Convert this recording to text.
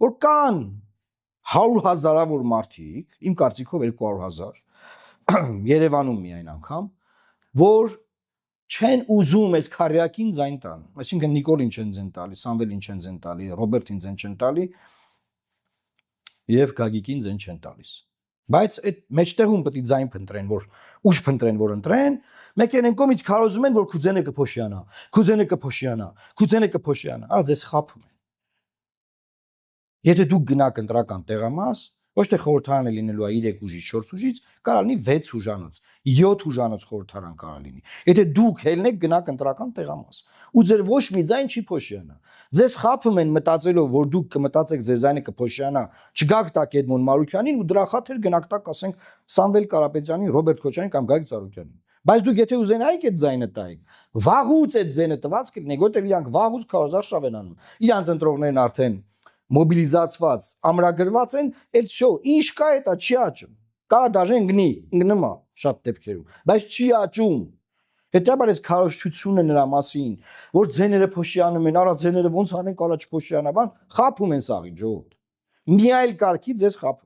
որ կան 100,000-ավոր մարդիկ, իմ կարծիքով 200,000 Երևանում միայն անգամ, որ չեն ուզում այս քարյակին ձայն տան, այսինքն Նիկոլին չեն ձեն տալի, Սամվելին չեն ձեն տալի, Ռոբերտին ձեն չեն տալի եւ Գագիկին ձեն չեն տալիս։ Բայց այդ մեջտեղում պետք է ձայն փնտրեն, որ ուժ փնտրեն, որ ընտրեն, մեկեն են կողմից քարոզում են, որ Քուզենը կփոշյանա, Քուզենը կփոշյանա, Քուզենը կփոշյանա, արդ ձեզ խափում են։ Եթե դուք գնաք ընտրական տեղամաս, ոչ թե խորհրդարան է լինելու 3 ուժից 4 ուժից, կարող լինի 6 ուժանոց, 7 ուժանոց խորհրդարան կարող լինի։ Եթե դուք ելնեք գնաք ընտրական տեղամաս, ու ձեր ոչ մի ձայն չի փոշյանա։ Ձեզ խափում են մտածելով, որ դուք կմտածեք ձեր ձայնը կփոշյանա, չգաք տակ Էդմոն Մարուկյանին ու դրա խաթեր գնաք տակ, ասենք, Սամվել Կարապետյանին, Ռոբերտ Քոչարյանին կամ Գագիկ Ծառուկյանին։ Բայց դուք եթե ուզենայիք այդ ձայնը տայիք, վաղուց այդ ձայնը տված կլինի, որտեղ իրանք վաղուց 4000 շավ են անում։ Իրանք ընտրողներն արդեն մոբիլիզացված, ամրագրված են, այդ շո, ինչ կա դա չի աճում։ Կարա դաժեն գնի, ընկնումա շատ դեպքերում, բայց չի աճում։ Հետաբար այս քարոզչությունը նրա մասին, որ ձեները փոշյանում են, արա ձեները ոնց անեն կարա չփոշյանա, բան խափում են սաղի ժողովուրդ։ Մի այլ կարգի ձեզ խափում